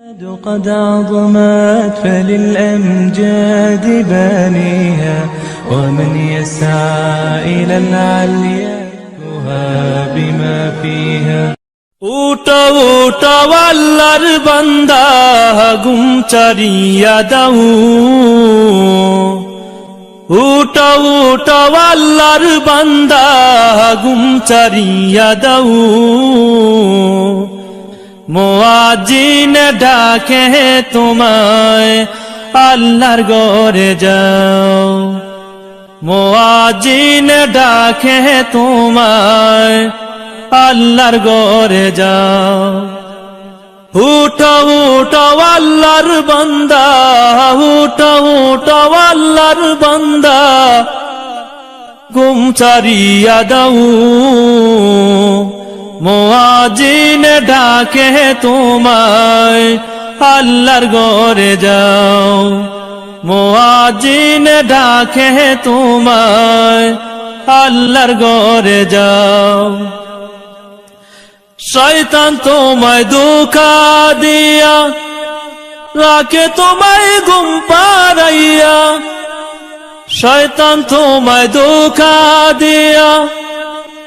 قد عظمت فللأمجاد بانيها ومن يسعى إلى العليا بما فيها উঠো উঠো আল্লাহর বান্দা ঘুম ছাড়িয়া দাও উঠো উঠো আল্লাহর বান্দা ঘুম ছাড়িয়া দাও মুয়াজ্জিন ডাকে তোমায় আল্লাহর ঘরে যাও মুয়াজ্জিন ডাকে তোমায় আল্লাহর ঘরে যাও উঠো উঠো আল্লাহর বান্দা উঠো উঠো আল্লাহর বান্দা ঘুম ছাড়িয়া দাও মুয়াজ্জিন ডাকে তোমায় আল্লাহর ঘরে যাও মুয়াজ্জিন ডাকে তোমায় আল্লাহর ঘরে যাও শয়তান তোমায় ধোঁকা দিয়া রাখে তোমায় ঘুম পাড়াইয়া শয়তান তোমায় ধোঁকা দিয়া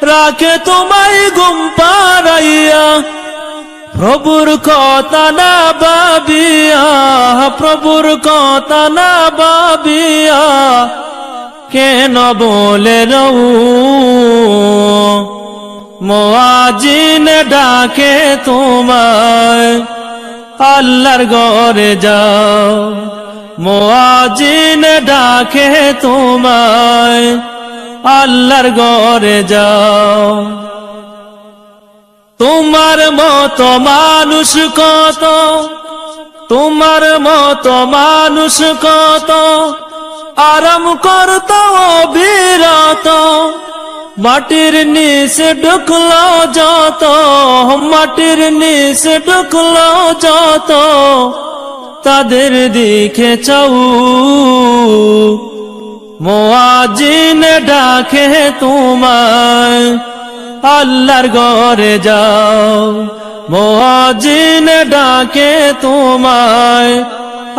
রাখে তোমায় ঘুম পাড়াইয়া প্রভুর কথা না ভাবিয়া প্রভুর কথা না ভাবিয়া কেন বলে রও মুয়াজ্জিন ডাকে তোমায় আল্লাহর ঘরে যাও মুয়াজ্জিন ডাকে তোমায় আল্লাহর ঘরে যাও তোমার মতো মানুষ কত তোমার মতো মানুষ কত আরাম করতো অবিরত মাটির নিচে ঢুকলো যত মাটির নিচে ঢুকলো যত তাদের দিকে চাও মুয়াজ্জিন ডাকে তোমায় আল্লাহর ঘরে যাও মুয়াজ্জিন ডাকে তোমায়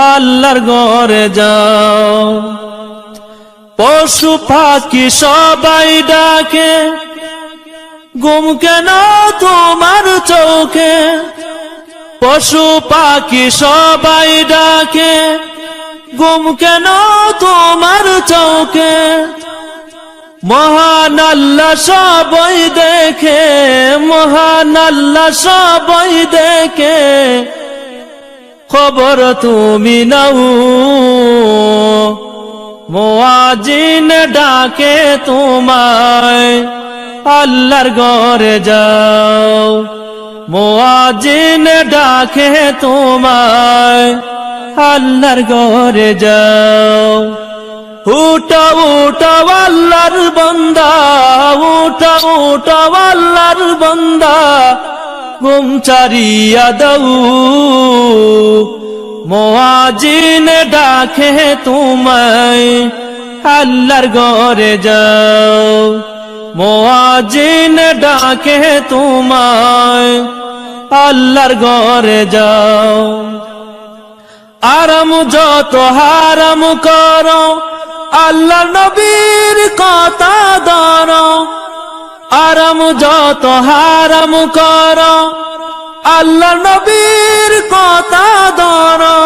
আল্লাহর ঘরে যাও পশু পাখি সবাই ডাকে ঘুম কেন তোমার চোখে পশু পাখি সবাই ডাকে ঘুম কেন তোমার চোখে মহান আল্লাহ সবাই দেখে মহান আল্লাহ সবাই দেখে খবর তুমি নাও মুয়াজ্জিন ডাকে তোমায় আল্লাহর ঘরে যাও মুয়াজ্জিন ডাকে তোমায় আল্লাহর ঘরে যাও উঠো উঠো আল্লাহর বান্দা উঠো উঠো আল্লাহর বান্দা ঘুম ছাড়িয়া দাও মুয়াজ্জিন ডাকে তোমায় আল্লাহর ঘরে যাও মুয়াজ্জিন ডাকে তোমায় আল্লাহর ঘরে যাও আরাম যত হারাম করো আল্লাহ নবীর কথা ধরো আরাম যত হারাম করো আল্লাহ নবীর কথা ধরো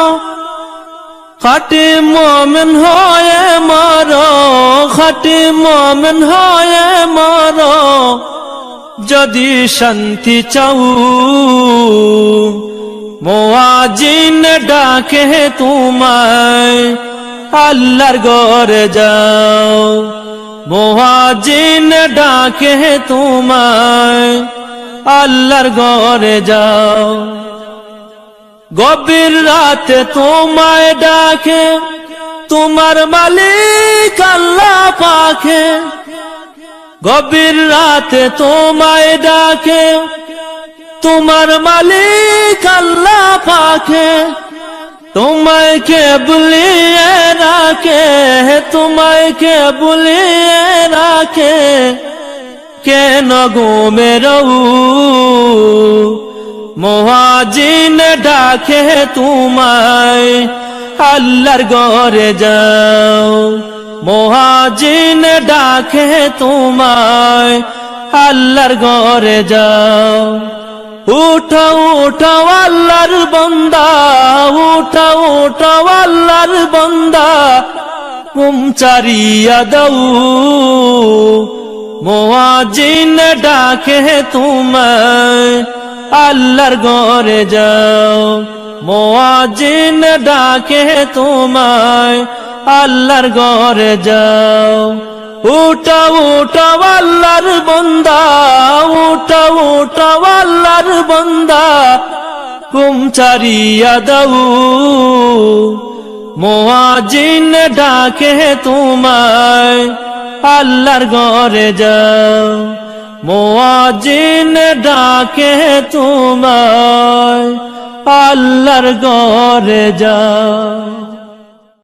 খাঁটি মুমিন হয়ে মরো খাঁটি মুমিন হয়ে মরো যদি শান্তি চাও মুয়াজ্জিন ডাকে তোমায় আল্লাহর ঘরে যাও মুয়াজ্জিন ডাকে তোমায় আল্লাহর ঘরে যাও গভীর রাতে তোমায় ডাকে তোমার মালিক আল্লাহ পাকে গভীর রাতে তোমায় ডাকে তোমার মালিক আল্লাহ পাকে তোমায় কে ভুলিয়ে রাখে তোমায় কে ভুলিয়ে রাখে কেন ঘুমে রও মুয়াজ্জিন ডাকে তোমায় আল্লাহর ঘরে যাও মুয়াজ্জিন ডাকে তোমায় আল্লাহর ঘরে যাও উঠো উঠো আল্লাহর বান্দা উঠো উঠো আল্লাহর বান্দা ঘুম ছাড়িয়া দাও মুয়াজ্জিন ডাকে তোমায় আল্লাহর ঘরে যাও মুয়াজ্জিন ডাকে তোমায় আল্লাহর ঘরে যাও উঠো উঠো আল্লাহর বান্দা উঠো উঠো আল্লাহর বান্দা ঘুম ছাড়িয়া দাও মুয়াজ্জিন ডাকে তোমায় আল্লাহর ঘরে যাও মুয়াজ্জিন ডাকে তোমায় আল্লাহর ঘরে যাও।